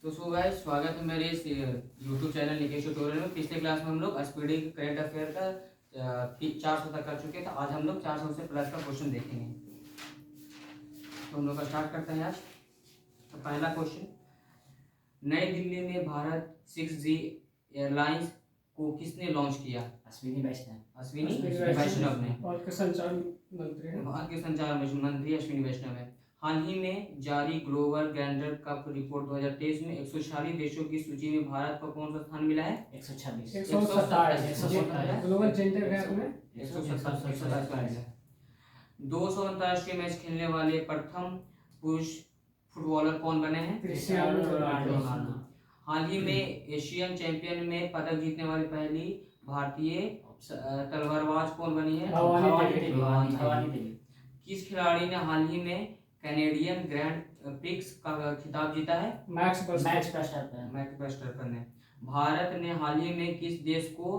तो so guys, स्वागत है मेरे इस यूट्यूब चैनल निकेश ट्यूटोरियल में। पिछले क्लास में हम लोग एसपीडी करंट अफेयर का 400 तक कर चुके थे। आज हम लोग 400 से प्लस का क्वेश्चन देखेंगे। तो हम लोग का स्टार्ट करते हैं आज। तो पहला क्वेश्चन, नई दिल्ली में भारत 6G एयरलाइंस को किसने लॉन्च किया? अश्विनी वैष्णव। अश्विनी वैष्णव ने। भारत के संचार मंत्री हैं। भारत के संचार मंत्री अश्विनी वैष्णव है। हाल ही में जारी ग्लोबल गैंडर कप रिपोर्ट 2023 में 146 देशों की सूची में भारत को कौन सा स्थान मिला है? 126। 127 ग्लोबल जेंडर गैप में 127 200 अंतर्राष्ट्रीय मैच खेलने वाले प्रथम पुरुष फुटबॉलर कौन बने हैं? Cristiano Ronaldo. हाल ही में एशियन चैंपियन में पदक जीतने वाली पहली भारतीय तलवारबाज कौन बनी है? भवानी देवी। किस खिलाड़ी ने हाल ही में कैनेडियन ग्रैंड प्रिक्स का खिताब जीता है? मैक्स वर्स्टैपेन ने। भारत ने हाल ही में किस देश को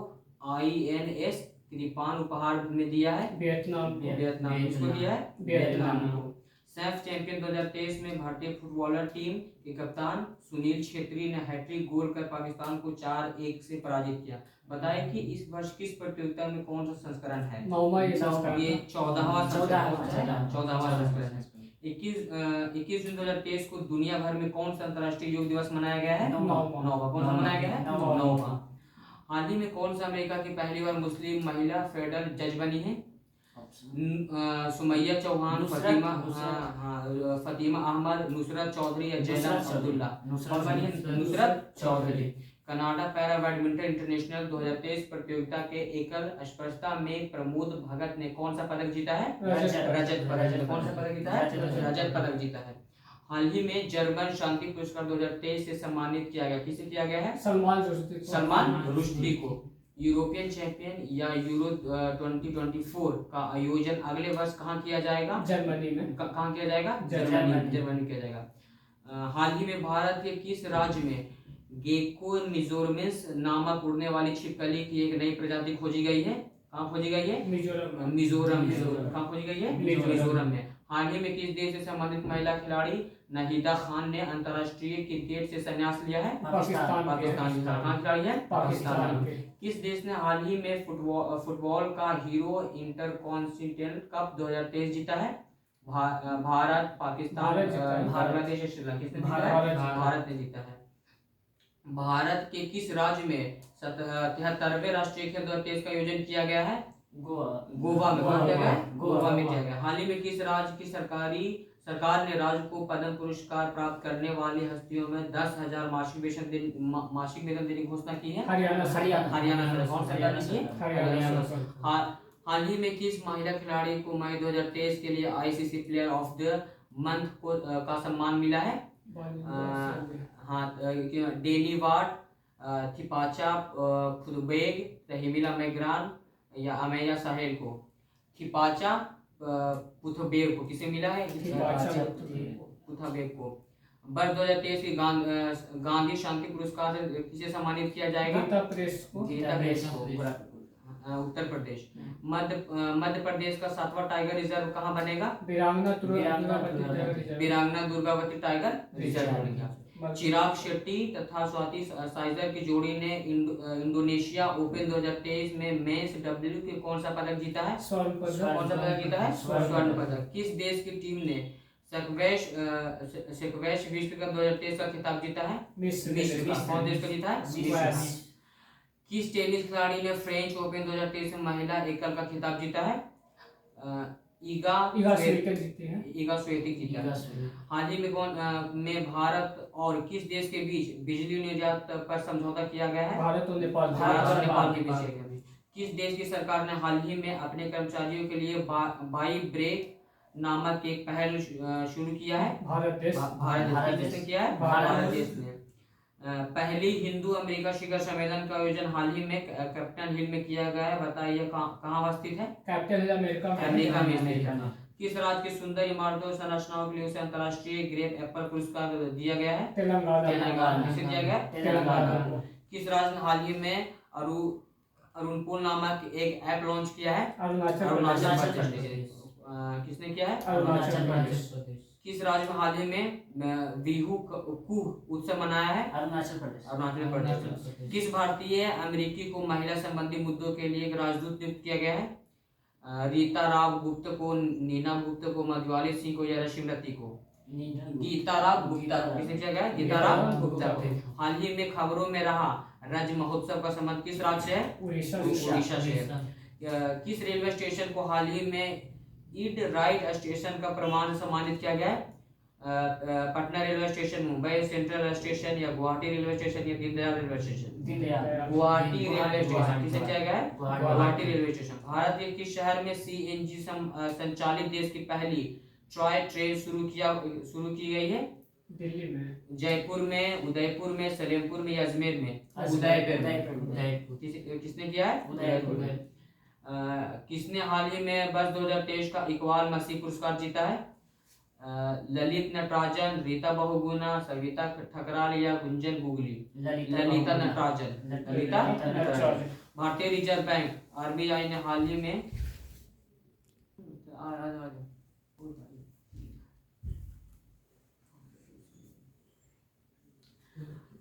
INS कृपाण उपहार में दिया है? वियतनाम किसको दिया है? वियतनाम। सैफ चैंपियन 2023 में भारतीय फुटबॉलर टीम के कप्तान सुनील छेत्री ने हैट्रिक गोल कर पाकिस्तान को 4-1 से पराजित किया। बताएं कि इस वर्ष किस प्रतियोगिता में कौन सा संस्करण है? ये 14वां संस्करण है। 21 जून 2023 को दुनिया भर में कौन सा अंतर्राष्ट्रीय योग दिवस मनाया गया है? 9वां। कौन सा मनाया गया है? 9वां। हाल ही में कौन सा अमेरिका की पहली बार मुस्लिम महिला फेडरल जज बनी है? सुमैया चौहान, फतीमा अहमद, नुसरत चौधरी या Zainab Abdullah? Nusrat Chaudhary. Canada para badminton international 2023 प्रतियोगिता के एकल स्पर्शता में प्रमोद भगत ने कौन सा पदक जीता है? रजत पदक। कौन सा पदक जीता है? रजत पदक जीता है। हाल ही में जर्मन शांति पुरस्कार 2023 से सम्मानित किया गया। किसे किया गया है? सलमान रुश्दी को। यूरोपियन चैंपियन या यूरो 2024 का आयोजन अगले वर्ष कहाँ किया जाएगा? जर्मनी में। कहाँ किया जाएगा? जर्मनी किया जाएगा। हाल ही में भारत के किस राज्य में गेको मिजोरमिस नामक उड़ने वाली छिपकली की एक नई प्रजाति खोजी गई है? कहाँ खोजी गई है? मिजोरम में। कहाँ खोजी गई है? मिजोरम में। हाल ही में किस देश से संबंधित महिला खिलाड़ी नाहिदा खान ने अंतर्राष्ट्रीय क्रिकेट से संन्यास लिया है? पाकिस्तान। कहाँ खिलाड़ी है? पाकिस्तान। किस देश ने हाल ही में फुटबॉल का हीरो इंटरकॉन्टिनेंटल कप 2023 जीता है? भारत, पाकिस्तान, बांग्लादेश या श्रीलंका? किसने जीता है? भारत ने जीता है। भारत के किस राज्य में 73वें राष्ट्रीय खेल 2023 का आयोजन किया गया है? गोवा में। गोवा में किया गया। हाल ही में किस राज्य की सरकार ने राज्य को पद्म पुरस्कार प्राप्त करने वाली हस्तियों में 10,000 मासिक वेतन देने की घोषणा की है? हरियाणा। कौन सरकार ने की है? हरियाणा। हाल ही में किस महिला खिलाड़ी को मई 2023 के लिए ICC player of the month का सम्मान मिला है? डेनी वाट, थिपाचा फुदबेग, तहमीला मैग्रान या अमेया साहेल को? थिपाचा पुथबेग को। किसे मिला है? पुथबेग को। वर्ष 2023 की गांधी शांति पुरस्कार से किसे सम्मानित किया जाएगा? गीता प्रेस को। उत्तर प्रदेश। मध्य प्रदेश का 7वां टाइगर रिजर्व कहाँ बनेगा? वीरांगना दुर्गावती टाइगर रिजर्व बनेगा। चिराग शेट्टी तथा स्वाति साइजर की जोड़ी ने इंडोनेशिया ओपन 2023 में मेंस डब्ल्यू के कौन सा पदक जीता है? कौन सा पदक जीता है? स्वर्ण पदक। किस देश की टीम ने स्क्वैश विश्व कप 2023 का खिताब जीता है? मिस्र। कौन देश का जीता है? किस टेनिस खिलाड़ी ने फ्रेंच ओपन 2023 में महिला एकल का खिताब जीता है? ईगा स्वीटेक जीता है। हाल ही में भारत और किस देश के बीच बिजली निर्यात पर समझौता किया गया है? भारत और नेपाल के बीच। किस देश की सरकार ने हाल ही में अपने कर्मचारियों के लिए बाई ब्रेक नामक एक पहल शुरू किया है? भारत देश ने किया है। भारत देश ने। पहली हिंदू अमेरिका शिखर सम्मेलन का आयोजन हाल ही में कैपिटल हिल में किया गया है। बताइए कहाँ स्थित है? कैपिटल हिल अमेरिका में। किस राज्य की सुंदर इमारतों और संरचनाओं के लिए उसे अंतर्राष्ट्रीय ग्रेट एप्पल पुरस्कार दिया गया है? तेलंगाना। किसे दिया गया? तेलंगाना। किस राज्य ने हाल ही में अरुणपुल नामक एक ऐप लॉन्च किया है? अरुणाचल प्रदेश। किसने किया है? अरुणाचल प्रदेश। किस राज्य में हाल ही में बिहू कुह उत्सव मनाया है? अरुणाचल प्रदेश। अरुणाचल प्रदेश। किस भारतीय अमेरिकी को महिला संबंधी मुद्दों के लिए एक राजदूत नियुक्त किया गया है? रीता राव गुप्ता को, नीना गुप्ता को, मधुवाली सिंह को या रश्मिरती को? गीता राव गुप्ता को। किसने किया गया? गीता राव गुप्ता को। हाल ही में खबरों में रहा राज्य महोत्सव का संबंध किस राज्य से है? उड़ीसा से है। किस रेलवे स्टेशन को हाल ही में ईट राइट स्टेशन का प्रमाण से सम्मानित किया गया है? Patna railway station, Mumbai central railway station या गुवाहाटी रेलवे स्टेशन या Deendayal railway station? Guwahati railway station. किसे किया गया है? Guwahati railway station. भारत के किस शहर में सीएनजी संचालित देश की पहली टॉय ट्रेन शुरू की गई है? दिल्ली में, जयपुर में, उदयपुर में, सलेमपुर में या अजमेर में? उदयपुर। किसने किया है? उदयपुर में। किसने हाल ही में वर्ष 2023 का इकबाल मसीह पुरस्कार जीता है? ललित नटराजन, रीता बहुगुणा, सविता ठकराल या गुंजन गुगली? ललिता नटराजन। भारतीय रिजर्व बैंक आरबीआई ने हाल ही में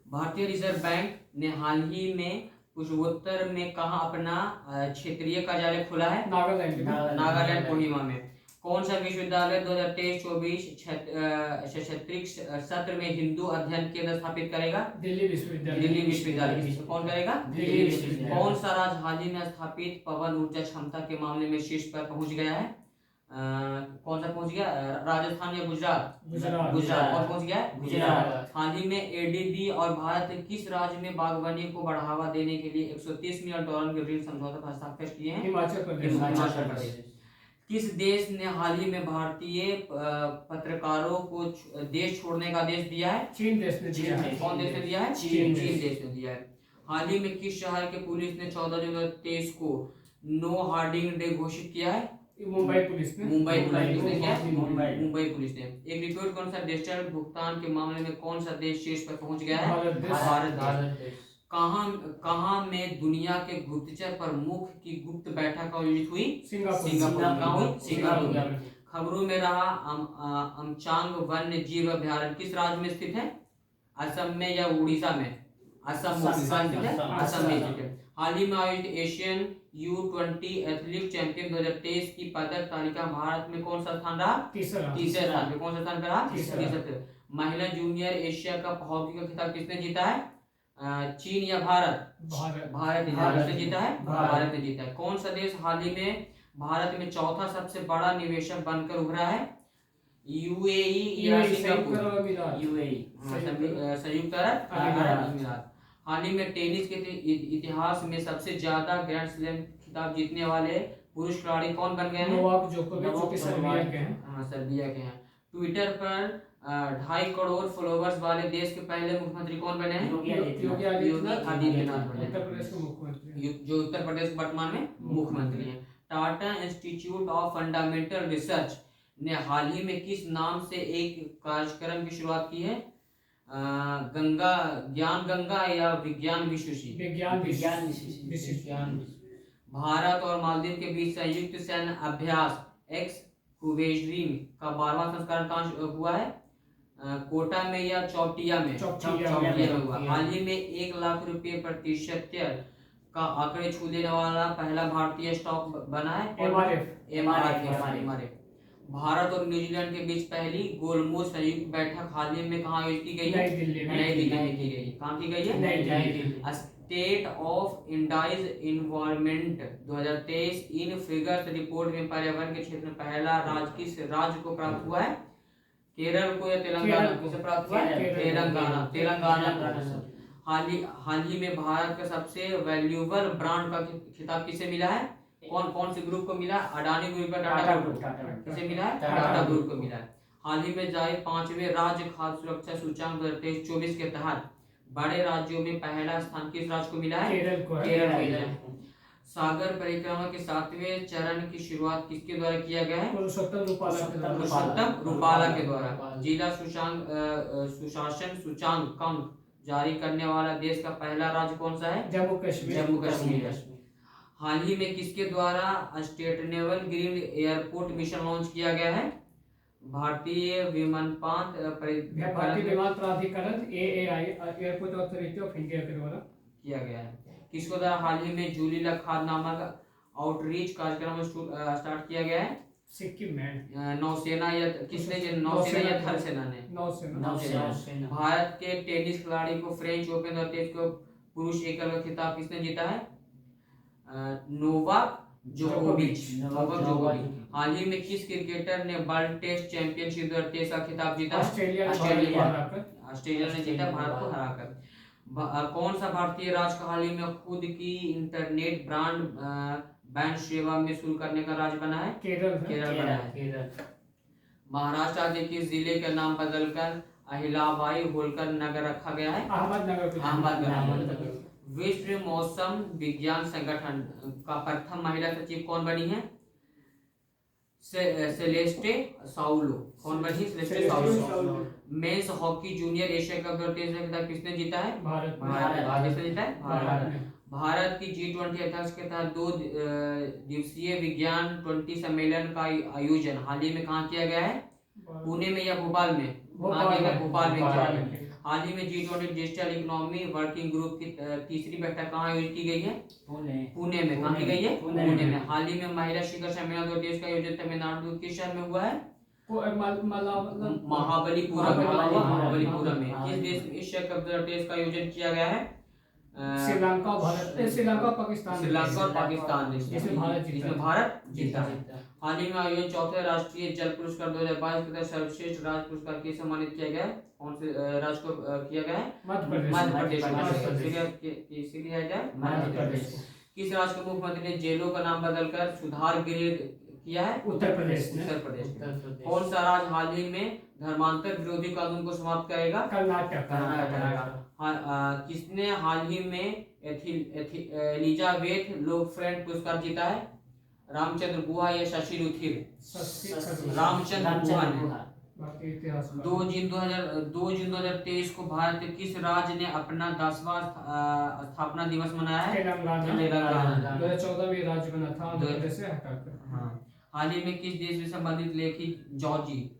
भारतीय रिजर्व बैंक ने हाल ही में पूर्वोत्तर में कहाँ अपना क्षेत्रीय कार्यालय खोला है? नागालैंड कोहिमा में। कौन सा विश्वविद्यालय 2023-24 शैक्षणिक सत्र में हिंदू अध्ययन केंद्र स्थापित करेगा? दिल्ली विश्वविद्यालय। कौन करेगा? दिल्ली विश्वविद्यालय। कौन सा राज्य हाल ही में स्थापित पवन ऊर्जा क्षमता के मामले में शीर्ष पर पहुंच गया है? कौन सा पहुंच गया? राजस्थान या गुजरात? गुजरात। कौन पहुंच गया? गुजरात। हाल ही में एडीबी और भारत किस राज्य में बागवानी को बढ़ावा देने के लिए $130 मिलियन के ऋण समझौते पर हस्ताक्षर किए हैं? हिमाचल प्रदेश। किस देश ने हाल ही में भारतीय पत्रकारों को देश छोड़ने का आदेश दिया है? चीन देश ने दिया है। कौन देश ने दिया है? चीन देश ने दिया है। हाल ही में किस शहर के पुलिस ने 14 जून 2023 को नो हार्डिंग डे घोषित किया है? मुंबई पुलिस ने। मुंबई पुलिस ने। एक रिपोर्ट कौन सा डिजिटल भुगतान के मामले में कौन सा देश शीर्ष पर पहुंच गया है? भारत देश। कहाँ में दुनिया के गुप्तचर प्रमुख की गुप्त बैठक आयोजित हुई? सिंगापुर। खबरों में रहा अमचांग वन्य जीव अभ्यारण्य किस राज्य में स्थित है? असम में या उड़ीसा में? असम में स्थित है। हाल ही में आयोजित एशियन U20 एथलीट चैंपियन 2023 की पदक तालिका भारत में कौन सा स्थान रहा? तीसरे स्थान पे। कौन सा स्थान पे रहा? तीसरे। महिला जूनियर एशिया कप हॉकी का खिताब किसने जीता है? चीन या भारत? भारत ने जीता है। भारत ने जीता है। कौन सा देश हाल ही में भारत में चौथा सबसे बड़ा निवेशक बनकर उभरा है? यूएई या सिंगापुर? संयुक्त अरब अमीरात। हाल ही में टेनिस के इतिहास में सबसे ज्यादा ग्रैंड स्लैम खिताब जीतने वाले पुरुष खिलाड़ी कौन बन गए हैं? नोवाक जोकोविच, जो कि सर्बिया के हैं। ट्विटर पर 2.5 करोड़ फॉलोवर्स वाले देश के पहले मुख्यमंत्री कौन बने हैं? योगी आदित्यनाथ बने। उत्तर प्रदेश के मुख्यमंत्री, जो उत्तर प्रदेश के वर्तमान में मुख्यमंत्री हैं। Tata institute of fundamental research ने हाल ही में किस नाम से एक कार्यक्रम की शुरुआत की है? ज्ञान गंगा या विज्ञान विश्वसी? भारत और मालदीव के बीच संयुक्त सैन्य अभ्यास एक्सक्यूवेजरीम का 12वां संस्करण कहाँ हुआ है? कोटा में या चौटिया में? चौटिया में हुआ। हाल ही में 1 लाख रुपए प्रतिशत का आंकड़े छू लेने वाला पहला भारतीय स्टॉक बना है MRF। भारत और न्यूजीलैंड के बीच पहली गोलमेज संयुक्त बैठक हाल ही में कहाँ आयोजित की गई है? नई दिल्ली में की गई। कहाँ की गई है? Nai Delhi. State of India's environment 2023 in figures report में पर्यावरण के क्षेत्र में पहला राज्य किस राज्य को प्राप्त हुआ है? केरल को या तेलंगाना? किसे प्राप्त हुआ है? तेलंगाना। हाल ही में भारत का सबसे वैल्यूएबल ब्रांड का खिताब किसे मिला है? कौन से ग्रुप को मिला? अडानी ग्रुप का टाटा ग्रुप। किसे मिला है? टाटा ग्रुप को मिला है। हाल ही में जारी 5वें राज्य खाद्य सुरक्षा सूचकांक 2023-24 के तहत बड़े राज्यों में पहला स्थान किस राज्य को मिला है? केरल को मिला है। सागर परिक्रमा के 7वें चरण की शुरुआत किसके द्वारा किया गया है? पुरुषोत्तम रूपाला के द्वारा। जिला सुशासन सूचकांक जारी करने वाला देश का पहला राज्य कौन सा है? जम्मू कश्मीर। हाल ही में किसके द्वारा sustainable green airport mission launch किया गया है? भारतीय विमानपथ भारतीय विमान प्राधिकरण AAI airport authority of India के द्वारा किया गया है। किसको द्वारा हाल ही में जूली लखात नामक आउटरीच कार्यक्रम स्टार्ट किया गया है? सिक्किम में नौसेना या किसने? नौसेना या थल सेना ने? नौसेना। भारत के टेनिस खिलाड़ी को फ्रेंच ओपन 2023 को पुरुष एकल का खिताब किसने जीता है? नोवाक जोकोविच। हाल ही में किस क्रिकेटर ने वर्ल्ड टेस्ट चैंपियनशिप 2023 का खिताब जीता? ऑस्ट्रेलिया ने जीता भारत को हराकर। कौन सा भारतीय राज्य का हाल ही में खुद की इंटरनेट बैंड सेवा में शुरू करने का राज्य बना है? केरल बना है। महाराष्ट्र के किस जिले का नाम बदलकर अहिल्याबाई होलकर नगर रखा गया है? अहमदनगर। विश्व मौसम विज्ञान संगठन का प्रथम महिला सचिव कौन बनी है? Celeste Saulo. कौन बनी? Celeste Saulo. Men's hockey junior Asia cup 2023 का खिताब किसने जीता है? भारत। किसने जीता है? भारत। भारत की G20 अध्यक्ष के तहत 2 दिवसीय विज्ञान 20 सम्मेलन का आयोजन हाल ही में कहाँ किया गया है? पुणे में या भोपाल में? भोपाल में किया गया। हाल ही में G20 digital economy working group की तीसरी बैठक कहाँ आयोजित की गई है? पुणे में। कहाँ की गई है? पुणे में। हाल ही में महिला शिखर सम्मेलन 2023 का आयोजन तमिलनाडु के शहर में हुआ है? महाबलीपुरम में। किस देश में एशिया कप 2023 का आयोजन किया गया है? श्रीलंका और पाकिस्तान जिसमें भारत जीता। हाल ही में आयोजित चौथे राष्ट्रीय जल पुरस्कार 2022 के तहत सर्वश्रेष्ठ राज्य पुरस्कार के सम्मानित किया गया है। कौन से राज्य को किया गया है? मध्य प्रदेश। किस राज्य के मुख्यमंत्री ने जेलों का नाम बदलकर सुधार गृह किया है? उत्तर प्रदेश। कौन सा राज्य हाल ही में धर्मांतर विरोधी कानून को समाप्त करेगा? कर्नाटक। किसने हाल ही में एलिजाबेथ लोकफ्रेंड पुरस्कार जीता है? रामचंद्र गुहा या शशि रुथिर? रामचंद्र गुहा ने। 2 जून 2023 को भारत के किस राज्य ने अपना 10वां स्थापना दिवस मनाया है? तेलंगाना। 2014 में राज्य बना था आंध्र प्रदेश से हटाकर। हाल ही में किस देश में संबंधित लेखक जॉर्जी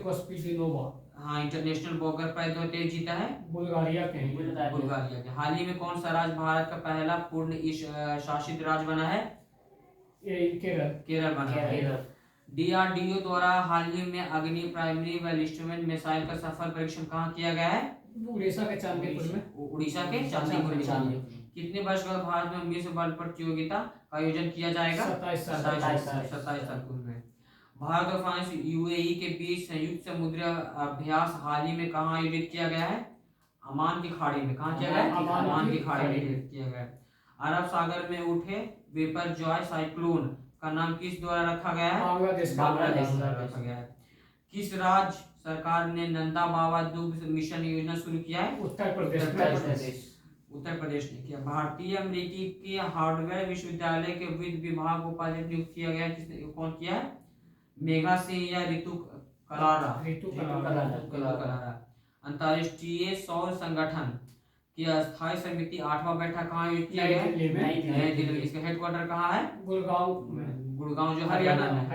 कोस्पिनोवा इंटरनेशनल ब्लॉगर प्राइज 2023 जीता है? बुल्गारिया के। हाल ही में कौन सा राज्य भारत का पहला पूर्ण शासित राज्य बना है? केरल बना है। DRDO द्वारा हाल ही में अग्नि प्राइमरी बैलिस्टिक मिसाइल का सफल परीक्षण कहाँ किया गया है? उड़ीसा के चांदीपुर में। कितने वर्ष बाद भारत में मिस वर्ल्ड प्रतियोगिता का आयोजन किया जाएगा? 27 साल में। भारत और फ्रांस UAE के बीच संयुक्त समुद्री अभ्यास हाल ही में कहाँ आयोजित किया गया है? अमान की खाड़ी में। कहाँ किया गया है? अमान की खाड़ी में किया गया है। अरब सागर में उठे बिपरजॉय साइक्लोन का नाम किस द्वारा रखा गया है? बांग्लादेश रखा गया है। किस राज्य सरकार ने नंदा बाबा दुग्ध मिशन योजना शुरू किया है? उत्तर प्रदेश ने किया। भारतीय अमेरिकी के हार्वर्ड विश्वविद्यालय के वित्त विभाग को उपाध्यक्ष नियुक्त किया गया, किसने कौन किया है? मेघा सिंह या ऋतु कलारा? अंतर्राष्ट्रीय सौर संगठन की अस्थायी समिति 8वां बैठक कहाँ आयोजित किया गया? नई दिल्ली। इसका हेडक्वार्टर कहाँ है? गुड़गांव जो हरियाणा में।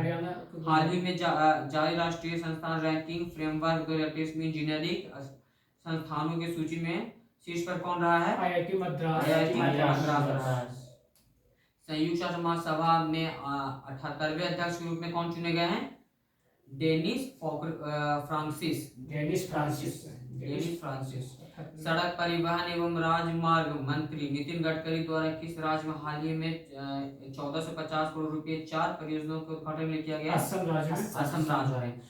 हाल ही में जारी राष्ट्रीय संस्थान रैंकिंग फ्रेमवर्क 2023 में इंजीनियरिंग संस्थानों की सूची में शीर्ष पर कौन रहा है? IIT मद्रास। संयुक्त राष्ट्र महासभा में 78वें अध्यक्ष के रूप में कौन चुने गए हैं? Dennis Francis. सड़क परिवहन एवं राजमार्ग मंत्री नितिन गडकरी द्वारा किस राज्य में हाल ही में 1450 करोड़ रुपए 4 परियोजनाओं के उद्घाटन किया गया? असम राज्य में।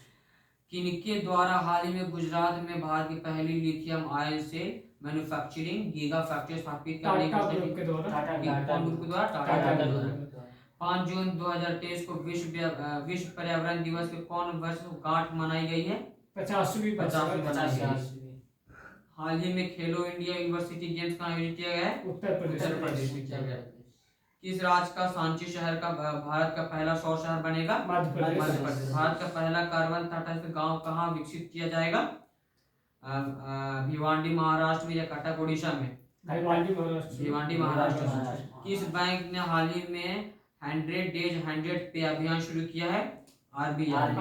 किनके द्वारा हाल ही में गुजरात में भारत की पहली लिथियम आयन से मैन्युफैक्चरिंग गीगा फैक्ट्री स्थापित करने की ग्रुप के द्वारा 5 जून 2023 को विश्व पर्यावरण दिवस के कौन वर्षगांठ मनाई गई है? 50वीं। हाल ही में खेलो इंडिया यूनिवर्सिटी गेम्स का आयोजित किया गया है? उत्तर प्रदेश में किया गया। किस राज्य का सांची शहर का भारत का पहला सौर शहर बनेगा? मध्य प्रदेश। भारत का पहला कार्बन तटस्थ गांव कहाँ विकसित किया जाएगा? भिवांडी महाराष्ट्र में या कटक उड़ीसा में? भिवांडी महाराष्ट्र में। किस बैंक ने हाल ही में 100 डेज 100 पे अभियान शुरू किया है? आरबीआई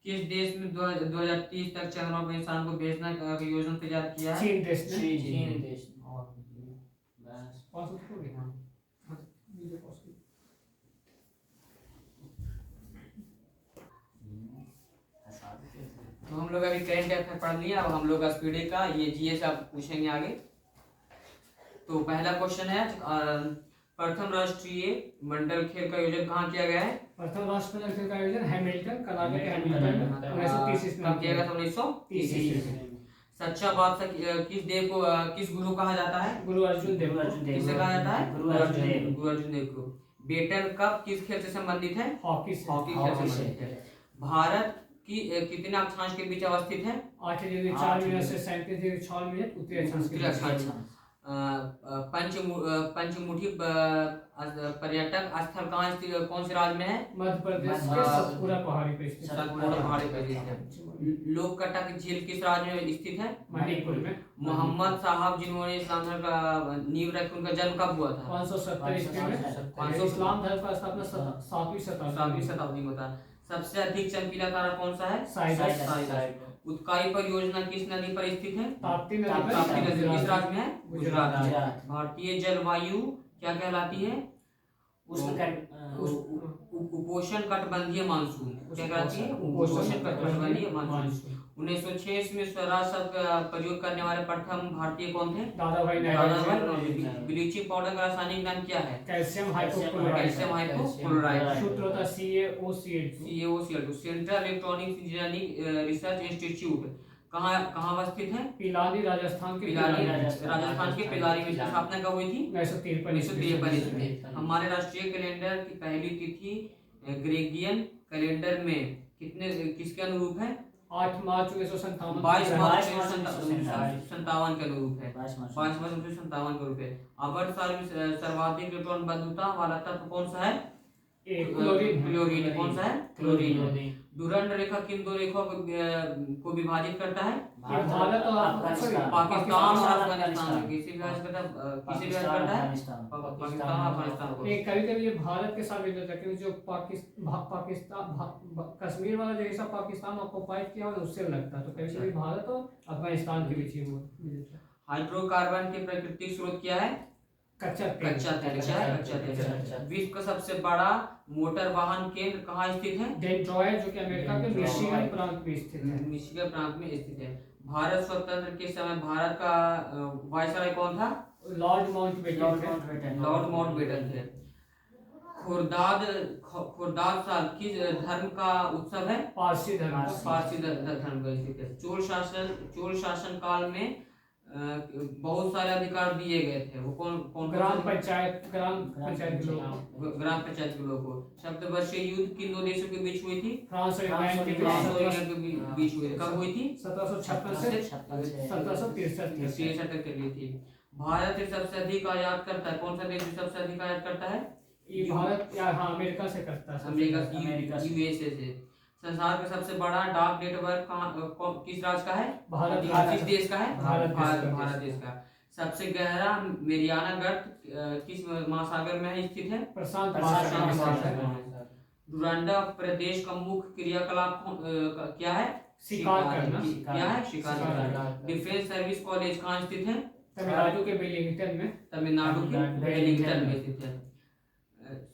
किस देश में 2030 तक चंद्रमा पर इंसान को भेजना का योजना तैयार किया है? चीन देश ने। चीन देश और बस पास हो गया। हाँ, वीडियो पॉज कर। तो हम लोग अभी करंट अफेयर पढ़ लिया, अब हम लोग स्पीड का ये जीएस आप पूछेंगे आगे। तो पहला क्वेश्चन है प्रथम राष्ट्रीय मंडल खेल का आयोजन कहाँ किया गया है? प्रथम राष्ट्रीय खेल का आयोजन हैमिल्टन, कनाडा के हैमिल्टन में 1930 कब किया गया था? 1930 में। सच्चा बादशाह किस देव को किस गुरु कहा जाता है? गुरु अर्जुन देव। किसे कहा जाता है? गुरु अर्जुन गुरु अर्जुन देव को। बेटन कप किस खेल से संबंधित है? हॉकी से। हॉकी खेल से संबंधित है। भारत की कितने अक्षांश के बीच अवस्थित है? 8 डिग्री 4 मिनट से 37 डिग्री 6 मिनट उत्तरी अक्षांश के उत्तरी बीच। अक्षांश। पंचमुखी पर्यटक स्थल कहाँ स्थित, कौन से राज्य में है? मध्य प्रदेश के सतपुरा पहाड़ी पे स्थित। सतपुरा पहाड़ी पर स्थित है। लोककटक झील किस राज्य में स्थित है? मणिपुर में। मोहम्मद साहब जिन्होंने इस्लाम धर्म का नींव रखी, उनका जन्म कब हुआ था? 570 ईस्वी में। इस्लाम धर्म का स्थापना 7वीं शताब्दी में होता। सबसे अधिक चमकीला तारा कौन सा है? साइरस। उत्काई परियोजना किस नदी पर स्थित है? ताप्ती ताप्ती नदी किस राज्य में है? गुजरात में। गुजरात। भारतीय जलवायु क्या कहलाती है? उपोष्ण कटिबंधीय मानसून क्या कहलाती है? उपोष्ण कटिबंधीय मानसून। 1906 में स्वराज शब्द का प्रयोग करने वाले प्रथम भारतीय कौन थे? दादा भाई नेहरू। ब्लीचिंग पाउडर का रासायनिक नाम क्या है? Calcium hypochloride. Calcium hypochloride. सूत्र होता है CaOCl2। Central electronics engineering research institute कहाँ अवस्थित है? पिलानी राजस्थान के। राजस्थान के पिलानी में स्थापना कब हुई थी? 1953 में। हमारे राष्ट्रीय कैलेंडर की पहली तिथि ग्रेगियन कैलेंडर में किसके अनुरूप है? 8 मार्च 1957। 22 मार्च 1957 के अनुरूप है। 22 मार्च 1957 के अनुरूप है। आवर्त साल में सर्वाधिक इलेक्ट्रॉन बंधुता वाला तत्व कौन सा है? क्लोरीन। कौन सा है? क्लोरीन। डुरंड रेखा किन दो रेखाओं को विभाजित करता है? भारत और पाकिस्तान और अफगानिस्तान। किसे विभाजित करता है? पाकिस्तान और अफगानिस्तान को। कभी-कभी ये भारत के साथ मिलता है, क्योंकि जो पाकिस्तान कश्मीर वाला जो हिस्सा पाकिस्तान ऑक्युपाइड किया है उससे लगता है, तो कभी-कभी भारत और अफगानिस्तान के बीच ही वो मिलता है। हाइड्रोकार्बन के प्राकृतिक स्रोत क्या है? कच्चा तेल। विश्व का सबसे बड़ा मोटर वाहन केंद्र कहाँ स्थित है? डेट्रॉयट, जो कि अमेरिका के मिशिगन प्रांत में स्थित है। मिशिगन प्रांत में स्थित है। भारत स्वतंत्र के समय भारत का वायसराय कौन था? लॉर्ड माउंटबेटन थे। खुर्दाद साल किस धर्म का उत्सव है? पारसी धर्म का स्थित है। चोल शासन काल में बहुत सारे अधिकार दिए गए थे, वो कौन? ग्राम पंचायत के लोगों को। सप्तवर्षीय युद्ध किन दो देशों के बीच हुई थी? फ्रांस और इंग्लैंड के बीच हुई थी। कब हुई थी? 1756 से 1763 तक चली थी। भारत से सबसे अधिक आयात करता है, कौन सा देश सबसे अधिक आयात करता है? ये भारत या अमेरिका से करता है। अमेरिका यूएसए से। संसार का सबसे बड़ा डाक नेटवर्क किस राज्य का है? भारत। किस देश का है? भारत देश का। सबसे गहरा मेरियाना गर्त किस महासागर में स्थित है? प्रशांत महासागर। डुरंडा प्रदेश का मुख्य क्रियाकलाप क्या है? शिकार करना। क्या है? शिकार करना। डिफेंस सर्विस कॉलेज कहाँ स्थित है? तमिलनाडु के वेलिंगटन में स्थित है।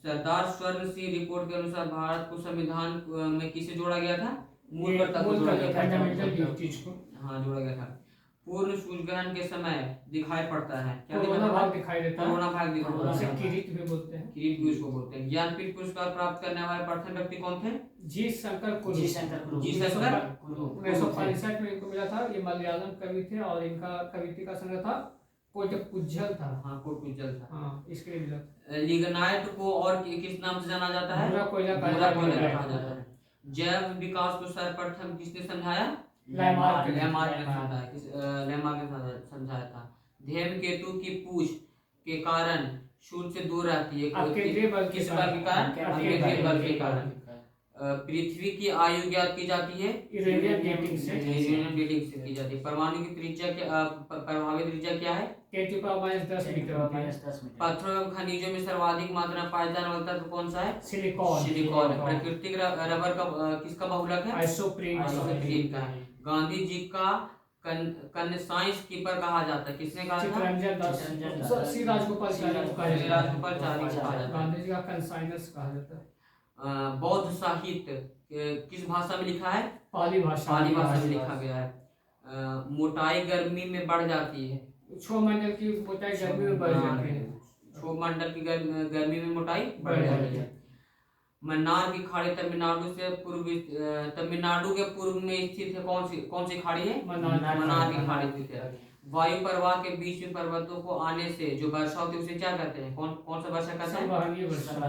सरदार स्वर्ण सिंह रिपोर्ट के अनुसार भारत को संविधान में किसे जोड़ा गया था? मूल तत्व को जोड़ा गया था। हाँ, जोड़ा गया था। पूर्ण सूर्यग्रहण के समय दिखाई पड़ता है, क्या कोरोना भाग दिखाई देता है। कोरोना भाग दिखाई देता है। किरीट भी बोलते हैं। किरीट भी उसको बोलते हैं। ज्ञानपीठ पुरस्कार प्राप्त करने वाले प्रथम व्यक्ति कौन थे? जी शंकर कुरु। 1965 में इनको मिला था। ये मलयालम कवि थे और इनका कविता का संग्रह था कोटपुंजल था। हाँ, कोटपुंजल था। हाँ, इसके लिए मिला। लिग्नाइट को और किस नाम से जाना जाता है? भूरा कोयला कहा जाता है। जैव विकास को सर्वप्रथम किसने समझाया? लैमार्क ने समझाया था। धूमकेतु की पूछ के कारण सूर्य से दूर रहती है, किस बल के कारण? पृथ्वी की आयु ज्ञात की जाती है यूरेनियम डेटिंग से यूरेनियम डेटिंग से की जाती है। परमाणु की त्रिज्या क्या प्रभावी त्रिज्या क्या है 10⁻10 मीटर होती है। पत्थरों एवं खनिजों में सर्वाधिक मात्रा में पाया जाने वाला तत्व कौन सा है सिलिकॉन सिलिकॉन है। प्राकृतिक रबर का किसका बहुलक है आइसोप्रीन आइसोप्रीन का है। गांधी जी का साइंस कीपर कहा जाता है, किसने कहा था चित्तरंजन दास श्री राजगोपाल चारी को कहा श्री जाता है। राजगोपाल चारी को कहा जाता है। गांधी जी का कंसाइनस कहा जाता है। बौद्ध साहित्य किस भाषा में लिखा है पाली भाषा पाली भाषा में लिखा गया है। मोटाई गर्मी में बढ़ जाती है 6 मंडल की मोटाई गर्मी में बढ़ जाती है। मंडल की गर्मी में मोटाई बढ़ जाती है। मन्नार की खाड़ी तमिलनाडु के पूर्व में स्थित है। कौन सी खाड़ी है मन्नार की खाड़ी स्थित है। वायु प्रवाह के बीच में पर्वतों को आने से जो वर्षा होती है उसे क्या कहते हैं कौन सा वर्षा कहते हैं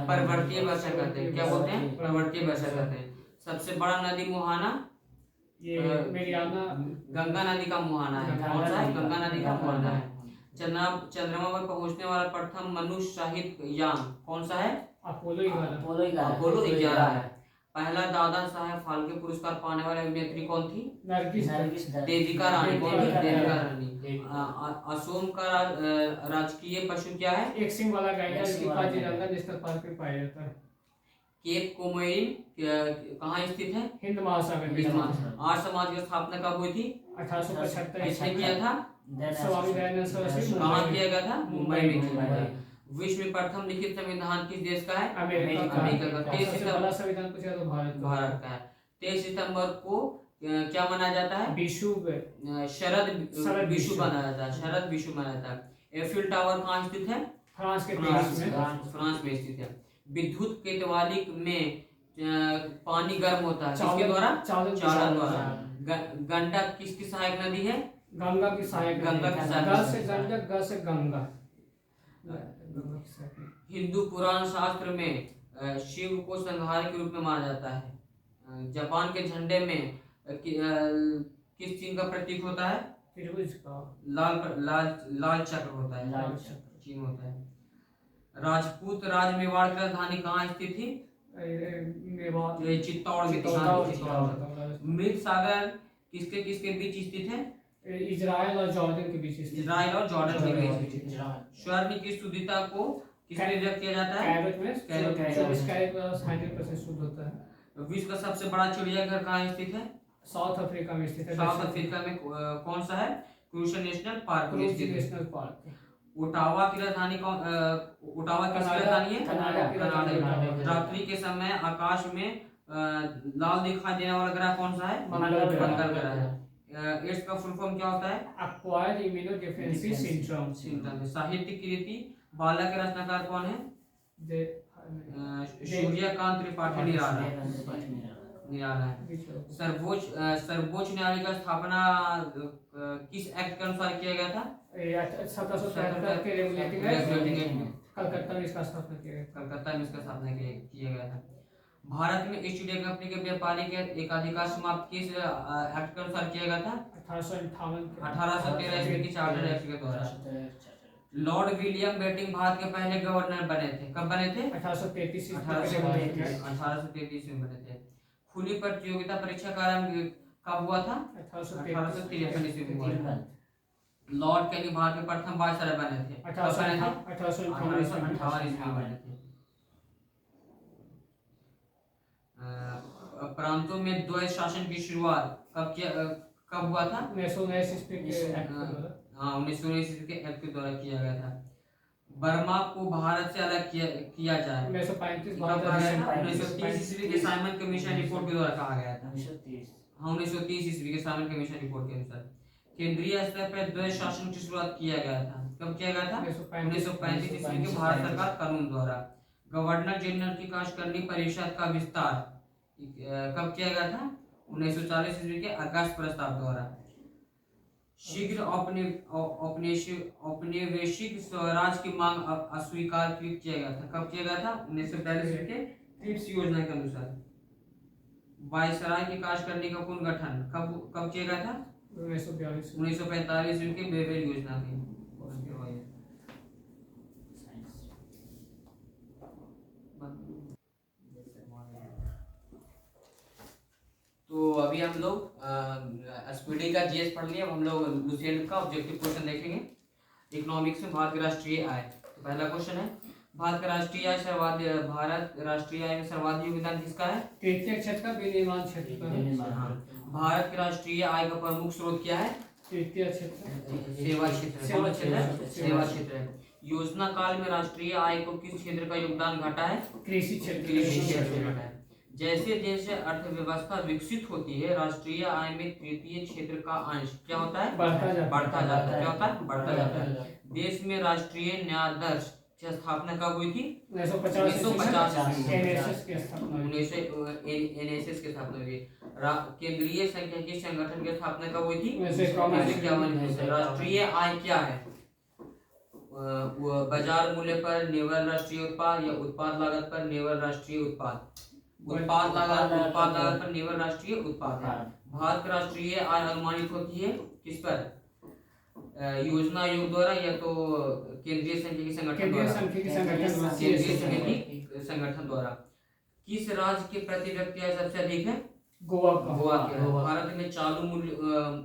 पर्वतीय वर्षा कहते हैं। क्या बोलते हैं पर्वतीय वर्षा कहते हैं। सबसे बड़ा नदी मुहाना ये मेरियाना गंगा नदी का मुहाना है। कौन सा है गंगा नदी का मुहाना है। चंद्रमा पर पहुंचने वाला प्रथम मनुष्य सहित यान कौन सा है अपोलो 11 अपोलो 11 है। पहला दादा साहेब फाल्के पुरस्कार पाने वाली अभिनेत्री कौन थी नरगिस देविका रानी कौन थी देविका रानी। असोम का राजकीय पशु क्या है एक सिंह वाला गाय है जो काजीरंगा नेशनल पार्क में पाया जाता है। केप कोमोरिन कहाँ स्थित है हिंद महासागर में। आर्य समाज की स्थापना कब हुई थी 1875 किसने किया था स्वामी दयानंद सरस्वती कहाँ किया गया था मुंबई में किया गया। विश्व में प्रथम लिखित संविधान किस देश का है अमेरिका का। अमेरिका का। 23 सबसे बड़ा संविधान पूछा तो भारत का है। 23 सितंबर को क्या मनाया जाता है विशु शरद विशु मनाया जाता है शरद विशु मनाया जाता है। एफिल टावर कहाँ स्थित है फ्रांस के पेरिस में फ्रांस में स्थित है। विद्युत केतवाली में पानी गर्म होता है किसके द्वारा चालन द्वारा। गंडक किसकी सहायक नदी है गंगा की सहायक गंगा की सहायक ग से गंडक ग से गंगा। हिंदू पुराण शास्त्र में शिव को संहार के रूप में माना जाता है। जापान के झंडे में किस चिन्ह का प्रतीक होता है त्रिभुज का लाल चक्र होता है चिन्ह होता है। राजपूत राज मेवाड़ की राजधानी कहाँ स्थित थी चित्तौड़ में। मृत सागर किसके किसके बीच स्थित है इजराइल और जॉर्डन के बीच इजराइल और जॉर्डन के बीच। स्वर्ण की शुद्धता को किसमें व्यक्त किया जाता है कैरेट में 24 कैरेट 100% शुद्ध होता है। विश्व का सबसे बड़ा चिड़ियाघर कहाँ स्थित है साउथ अफ्रीका में स्थित है। साउथ अफ्रीका में कौन सा है क्रूजर नेशनल पार्क में स्थित है। National park. ओटावा की राजधानी ओटावा किसकी राजधानी है कनाडा। रात्रि के समय आकाश में लाल दिखाई देने वाला ग्रह कौन सा है मंगल ग्रह है। एड्स का फुल फॉर्म क्या होता है एक्वायर्ड इम्यूनोडेफिशिएंसी सिंड्रोम। साहित्यिक कृति बाला के रचनाकार कौन है सूर्यकांत त्रिपाठी निराला है। सर्वोच्च न्यायालय का स्थापना किस एक्ट के अनुसार किया गया था 1773 के रेगुलेटिंग एक्ट कलकत्ता में इसका स्थापना किया गया कलकत्ता में इसका स्थापना किया गया था। भारत में ईस्ट इंडिया कंपनी के व्यापारिक एकाधिकार समाप्त किस एक्ट के अनुसार किया गया था 1813 ईस्वी की चार्टर एक्ट के द्वारा। लॉर्ड विलियम बेटिंग भारत के पहले गवर्नर बने थे कब बने थे 1833 में बने थे। खुली प्रतियोगिता परीक्षा का आरंभ कब हुआ था 1853 ईस्वी में हुआ। लॉर्ड कैनी भारत के प्रथम वायसराय बने थे 1858 ईस्वी में बने थे। प्रांतों में द्वैत शासन की शुरुआत कब हुआ था 1919 ईस्वी के एक्ट हाँ 1919 ईस्वी के एक्ट के द्वारा किया गया था। बर्मा को भारत से अलग किया जाए 1930 ईस्वी के साइमन कमीशन रिपोर्ट के द्वारा कहा गया था। 1930 ईस्वी के साइमन कमीशन रिपोर्ट के अनुसार केंद्रीय स्तर पर द्वैत शासन की शुरुआत किया गया था कब किया गया था 1935 ईस्वी के भारत सरकार कानून द्वारा। गवर्नर जनरल की कार्यकारिणी परिषद का विस्तार कब किया गया था 1940 ईस्वी के अगस्त प्रस्ताव द्वारा। शीघ्र औपनिवेशिक स्वराज की मांग अस्वीकार किया गया था कब किया गया था 1942 ईस्वी के ट्रिप्स योजना के अनुसार। वायसराय की कार्यकारिणी का पुनर्गठन कब किया गया था 1945 ईस्वी के बेवेल योजना की। तो अभी हम लोग एसपीडी का जीएस पढ़ लिया। अब हम लोग लुसेंट का ऑब्जेक्टिव क्वेश्चन देखेंगे। इकोनॉमिक्स में भारत की राष्ट्रीय आय। तो पहला क्वेश्चन है, भारत का राष्ट्रीय आय भारत राष्ट्रीय आय में सर्वाधिक योगदान किसका है? तृतीय क्षेत्र का, विनिर्माण क्षेत्र का है। हाँ। भारत की राष्ट्रीय आय का प्रमुख स्रोत क्या है? तृतीय क्षेत्र, सेवा क्षेत्र। सेवा कौन क्षेत्र है? क्षेत्र। सेवा क्षेत्र है। योजना काल में राष्ट्रीय आय को किस क्षेत्र का योगदान घटा है? कृषि क्षेत्र, कृषि क्षेत्र में घटा है। जैसे जैसे अर्थव्यवस्था विकसित होती है, राष्ट्रीय आय में तृतीय क्षेत्र का अंश क्या होता है? बढ़ता जाता है। बढ़ता जाता है। क्या होता है? बढ़ता जाता है। देश में राष्ट्रीय न्याय दर्श की स्थापना कब हुई थी? 1950 एनएसएस की स्थापना हुई। एनएसएस की स्थापना हुई। केंद्रीय सांख्यिकी संगठन की स्थापना कब हुई थी? 1951। राष्ट्रीय आय क्या है? बाजार मूल्य पर निवल राष्ट्रीय उत्पाद या उत्पाद लागत पर निवल राष्ट्रीय उत्पाद? उत्पाद लागत पर निवल राष्ट्रीय उत्पाद है। भारत की राष्ट्रीय आय अनुमानित होती है किस पर? योजना आयोग द्वारा या तो केंद्रीय सांख्यिकी संगठन द्वारा। किस राज्य के प्रति व्यक्ति आय सबसे अधिक है? गोवा का। गोवा के। भारत में चालू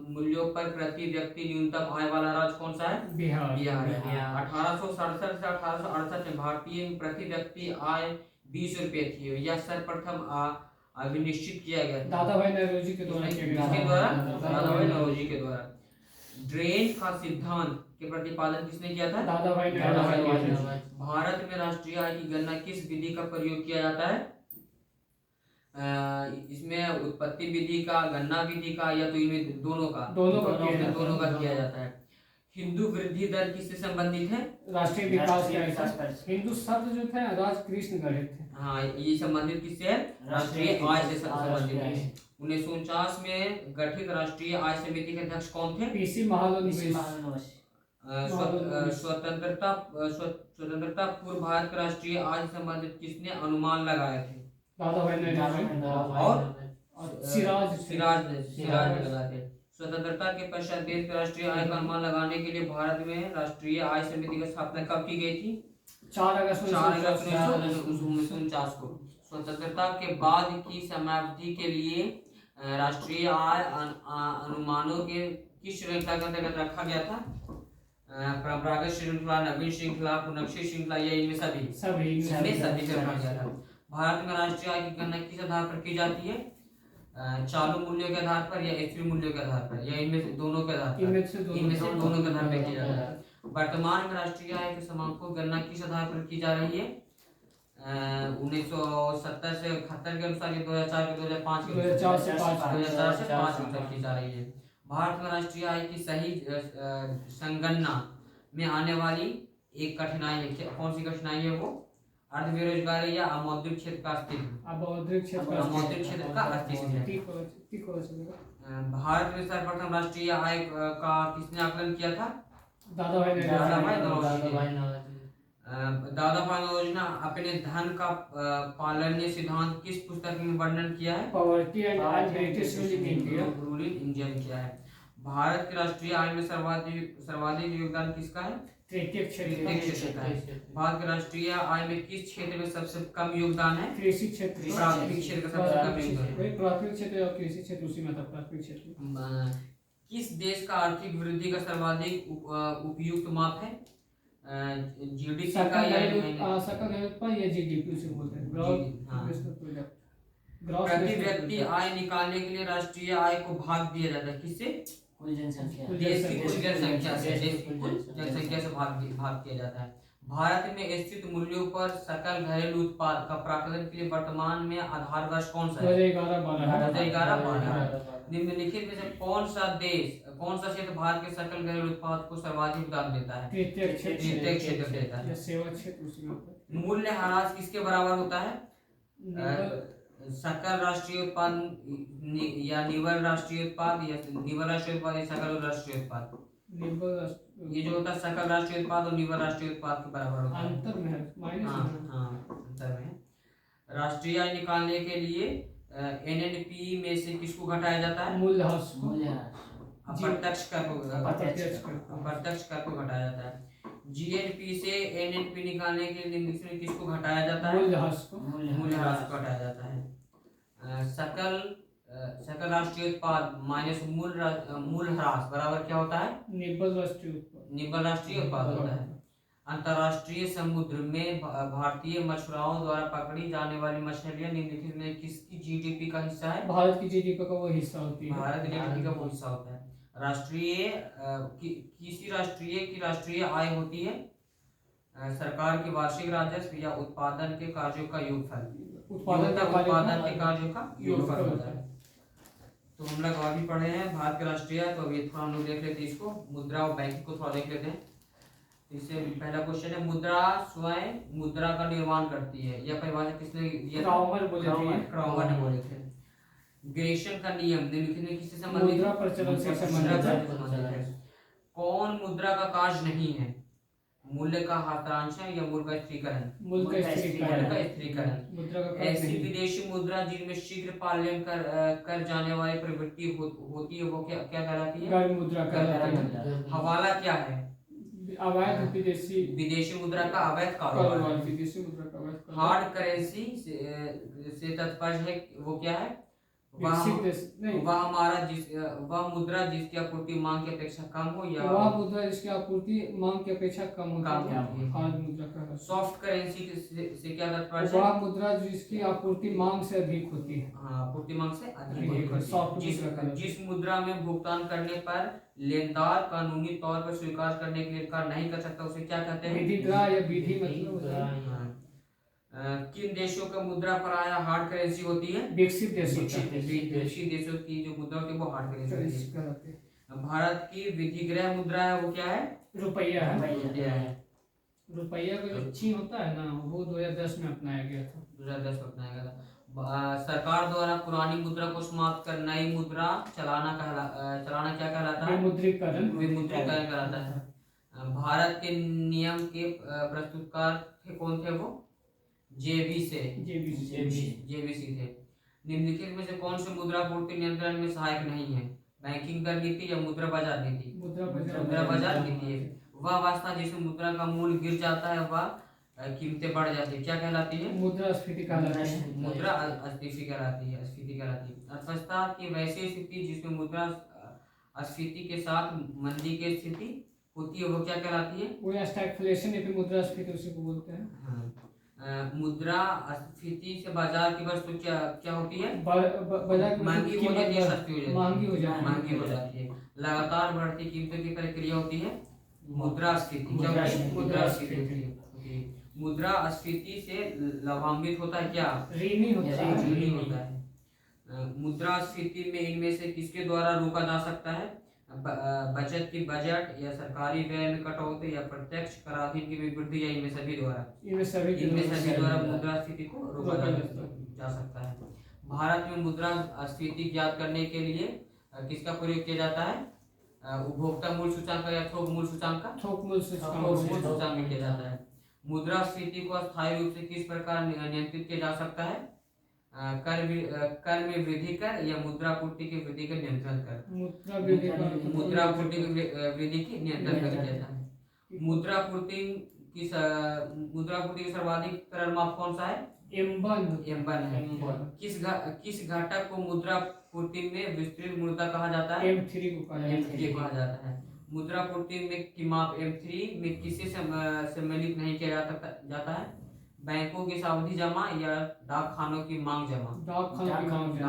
मूल्यों पर प्रति व्यक्ति न्यूनतम आय वाला राज्य कौन सा है? बिहार। बिहार है। 1867 से 1868 में भारतीय में प्रति व्यक्ति आय 20 रुपये थी। यह सर्वप्रथम अभिनिश्चित किया गया था। दादा भाई नौरोजी के द्वारा किया गया। किसके द्वारा? दादा भाई नौरोजी के द्वारा। ड्रेन का सिद्धांत के प्रतिपादन किसने किया था? दादा भाई नौरोजी। भारत में राष्ट्रीय आय की गणना किस विधि का प्रयोग किया जाता है? इसमें उत्पत्ति विधि का, गणना विधि का, या तो इनमें दोनों का किया जाता है। हिंदू वृद्धि दर किससे संबंधित है? राष्ट्रीय विकास का। हिंदू शब्द जो थे राज कृष्ण गणित थे। हाँ, ये संबंधित किससे है? राष्ट्रीय आय से संबंधित है। 1949 में गठित राष्ट्रीय आय समिति के अध्यक्ष कौन थे? पीसी महालनोबिस। स्वतंत्रता पूर्व भारत के राष्ट्रीय आय से संबंधित किसने अनुमान लगाए थे? दादा भाई और सिराज ने लगाए थे। स्वतंत्रता के पश्चात देश के राष्ट्रीय आय का अनुमान लगाने के लिए भारत में राष्ट्रीय आय समिति की स्थापना कब की गई थी? 4 अगस्त 1949 को। स्वतंत्रता के बाद की समयावधि के लिए राष्ट्रीय आय अनुमानों के किस श्रृंखला के अंतर्गत रखा गया था? परंपरागत श्रृंखला, नवीन श्रृंखला, पुनक्षी श्रृंखला, या इनमें सभी से रखा गया था। भारत में राष्ट्रीय आय की गणना किस आधार पर की जाती है? चालू मूल्यों के आधार पर या स्थिर मूल्यों के आधार पर, या इनमें से दोनों के आधार पर? इनमें से दोनों के आधार पर किया जाता है। वर्तमान में राष्ट्रीय आय के समांकों की गणना किस आधार पर की जा रही है? 1970 से 71 के अनुसार, 2004 के 2005 के 2004 से 5 तक की जा रही है। भारत में राष्ट्रीय आय की सही संगणना में आने वाली एक कठिनाई है। कौन सी कठिनाई है वो? अर्ध बेरोजगारी या अमौद्रिक क्षेत्र का अस्तित्व। अमौद्रिक क्षेत्र का अस्तित्व है। भारत में सर्वप्रथम राष्ट्रीय आय का किसने आकलन किया था? दादा भाई नौरोजी ने अपने धन का पालनीय सिद्धांत किस पुस्तक में वर्णन किया है? Poverty and British rule in India में किया है। भारत की राष्ट्रीय आय में सर्वाधिक योगदान किसका है? तृतीय क्षेत्र का है। भारत की राष्ट्रीय आय में किस क्षेत्र में सबसे कम योगदान है? कृषि क्षेत्र। प्राथमिक क्षेत्र का सबसे कम योगदान है। प्राथमिक क्षेत्र और कृषि क्षेत्र उसी में था। प्राथमिक क्षेत्र। किस देश का आर्थिक वृद्धि का सर्वाधिक उपयुक्त माप है? जीडीपी का या सकल घरेलू उत्पाद या जीडीपी उसे बोलते हैं। प्रति व्यक्ति आय निकालने के लिए राष्ट्रीय आय को भाग दिया जाता है किससे? देश की कुल जनसंख्या से भाग किया जाता है। भारत में स्थित मूल्यों पर सकल घरेलू उत्पाद का प्राकलन के लिए वर्तमान में आधार वर्ष कौन सा है? 2011-12। निम्नलिखित में से कौन सा क्षेत्र भारत के सकल घरेलू उत्पाद को सर्वाधिक योगदान देता है? तृतीय क्षेत्र देता है। सेवा क्षेत्र। मूल्य ह्रास किसके बराबर होता है? सकल राष्ट्रीय उत्पाद या निवल राष्ट्रीय उत्पाद, या निवल राष्ट्रीय उत्पाद या सकल राष्ट्रीय उत्पाद? ये जो होता है सकल राष्ट्रीय उत्पाद और निवल राष्ट्रीय उत्पाद के बराबर होता है। अंतर में है। अंतर में। राष्ट्रीय आय निकालने के लिए एनएनपी में से किसको घटाया जाता है? मूल्यह्रास। अप्रत्यक्ष कर को घटाया जाता है। जीएनपी से एनएनपी निकालने के लिए निम्नलिखित में किसको घटाया जाता है? मूल्यह्रास को घटाया जाता है। सकल सकल राष्ट्रीय उत्पाद माइनस मूल ह्रास बराबर क्या होता है? निब्बल राष्ट्रीय उत्पाद। निब्बल राष्ट्रीय उत्पाद होता है। अंतर्राष्ट्रीय समुद्र में भारतीय मछुआरों द्वारा पकड़ी जाने वाली मछलियां निम्नलिखित में किसकी जीडीपी का हिस्सा है? भारत की जीडीपी का वो हिस्सा होती है। भारत की जीडीपी का वो हिस्सा होता है। राष्ट्रीय किसी राष्ट्रीय की राष्ट्रीय आय होती है सरकार के वार्षिक राजस्व या उत्पादन के कार्यों का योगफल। उत्पादन के कार्यों का योगफल होता है। तो हम लोग और भी पढ़े हैं भारत के राष्ट्रीय, तो अभी थोड़ा हम लोग देख लेते हैं इसको, मुद्रा और बैंक को थोड़ा देख लेते हैं। इससे पहला क्वेश्चन है, मुद्रा स्वयं मुद्रा का निर्माण करती है, यह परिभाषा किसने दिया? क्राउमर ने बोले थे। ग्रेशन का नियम निम्नलिखित में किससे संबंधित? मुद्रा प्रचलन से संबंधित है। कौन मुद्रा का कार्य नहीं है? मूल्य का हस्तांतरण या मूल्य का स्थिरीकरण? मूल्य का स्थिरीकरण। मुद्रा का ऐसी विदेशी मुद्रा जिनमें शीघ्र पालन कर जाने वाली प्रवृत्ति होती है वो क्या कहलाती है? गर्म मुद्रा कहलाती है। हवाला क्या है? अवैध विदेशी मुद्रा का अवैध कारोबार। विदेशी मुद्रा का अवैध कारोबार। हार्ड करेंसी से तात्पर्य है वो क्या है? वह मुद्रा जिसकी आपूर्ति मांग की अपेक्षा कम हो, या वह मुद्रा जिसकी आपूर्ति मांग की अपेक्षा कम होती है। हार्ड मुद्रा का। सॉफ्ट करेंसी से क्या तात्पर्य है? वह मुद्रा जिसकी आपूर्ति मांग से अधिक होती है। हाँ, आपूर्ति मांग से अधिक होती है। सॉफ्ट मुद्रा जिस मुद्रा में भुगतान करने पर लेनदार कानूनी तौर पर स्वीकार करने के लिए इनकार नहीं कर सकता उसे क्या कहते हैं? विधिग्राह या विधि मतलब किन देशों का मुद्रा प्राय हार्ड करेंसी होती है? विकसित देशों विकसित देशों की जो मुद्रा होती है वो हार्ड करेंसी होती है। भारत की विधिग्रह मुद्रा है वो क्या है? रुपया है। रुपया का जो ची होता है ना वो 2010 में अपनाया गया था। 2010 में अपनाया गया था। सरकार द्वारा पुरानी मुद्रा को समाप्त कर नई मुद्रा चलाना क्या कहलाता है? विमुद्रीकरण कहलाता है। भारत के नियम के प्रस्तुतकार थे कौन थे वो? जेबीसी थे। निम्नलिखित में से कौन सी मुद्रा पूर्ति नियंत्रण में सहायक नहीं है? बैंकिंग दर नीति या मुद्रा बाजार नीति? मुद्रा बाजार नीति है। वह अवस्था जिसमें मुद्रा का मूल्य गिर जाता है वह कीमतें बढ़ जाती है क्या कहलाती है? मुद्रास्फीति कहलाती है। मुद्रास्फीति कहलाती है। अर्थव्यवस्था की वैसी स्थिति जिसमें मुद्रा स्फीति के साथ मंदी की स्थिति होती है वो क्या कहलाती है? वो स्टैगफ्लेशन या फिर मुद्रास्फीति उसी को बोलते हैं। हाँ। मुद्रा स्फीति से बाजार की वस्तु क्या होती है? बाजार की महंगी हो जाती है, सस्ती महंगी हो जाती है। लगातार बढ़ती कीमतों की प्रक्रिया होती है मुद्रास्फीति। क्या होती है? मुद्रास्फीति होती है। मुद्रास्फीति से लाभान्वित होता है क्या? ऋणी होता है। मुद्रास्फीति में इनमें से किसके द्वारा रोका जा सकता है? बचत की बजट या सरकारी व्यय में कटौती या प्रत्यक्ष कराधीन की वृद्धि या इनमें सभी द्वारा मुद्रास्फीति को रोका जा सकता है। भारत में मुद्रास्फीति ज्ञात करने के लिए किसका प्रयोग किया जाता है? उपभोक्ता मूल्य सूचांक या थोक मूल्य सूचांक किया जाता है। मुद्रास्फीति को अस्थायी रूप से किस प्रकार नियंत्रित किया जा सकता है? कर में वृद्धि कर या मुद्रापूर्ति की वृद्धि का नियंत्रण कर? मुद्रापूर्ति की वृद्धि की नियंत्रण कर किया जाता है। मुद्रापूर्ति की सर्वाधिक तरल माप कौन सा है? एम्बन है। किस घटक को मुद्रापूर्ति में विस्तृत मुद्रा कहा जाता है? M3 कहा जाता है। मुद्रापूर्ति में की माप M3 में किसे सम्मिलित नहीं किया जाता है? बैंकों की सावधि जमा या डाकखानों की मांग जमा? डाकखानों की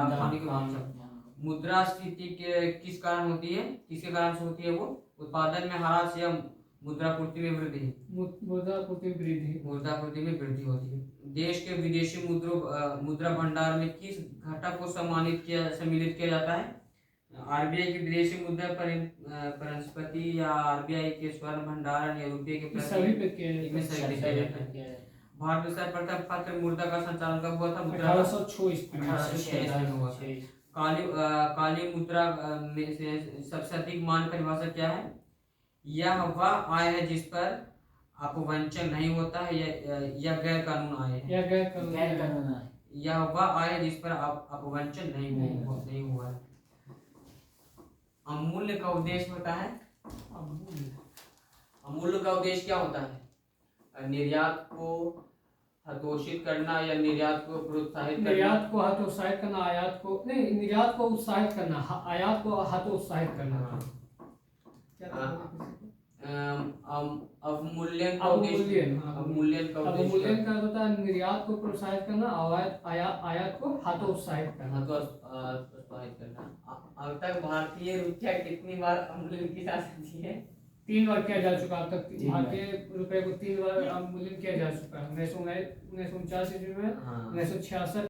मांग जमा। मुद्रास्फीति के किस कारण होती है? किसके कारण से होती है वो? उत्पादन में ह्रास या मुद्रापूर्ति में वृद्धि? मुद्रापूर्ति में वृद्धि होती है। देश के विदेशी मुद्रा भंडार में किस घटक को सम्मिलित किया जाता है? आरबीआई की विदेशी मुद्रा परिसंपत्ति या आरबीआई के स्वर्ण भंडारण या रुपये के प्रति भारत में सर्वप्रथम पत्र मुद्रा का संचालन कब हुआ था? 1806 में हुआ था। काली मुद्रा में से सबसे अधिक मान परिभाषा क्या है? यह वह आय है जिस पर अपवंचन नहीं होता है या गैर कानून आय है। यह वह आय है जिस पर अपवंचन नहीं हुआ है। अमूल्य का उद्देश्य होता है? अमूल्य का उद्देश्य क्या होता है? निर्यात को हतोषित करना या निर्यात को प्रोत्साहित करना। निर्यात को हतोत्साहित करना, आयात को नहीं, निर्यात को उत्साहित करना, आयात को हतोत्साहित करना। हाँ। क्या कहते हैं? अवमूल्यन का अवमूल्यन, उद्देश्य, हाँ। अवमूल्यन का उद्देश्य अवमूल्यन का होता है निर्यात को प्रोत्साहित करना, आयात को हतोत्साहित करना। प्रोत्साहित करना। अब तक भारतीय रुपया कितनी बार अवमूल्यन की जा सकती है? 3 बार किया जा चुका अब तक। 3 बार। भारतीय रुपए को 3 बार अवमूल्यन किया जा चुका है। 1949 ईस्वी में, हाँ। 1966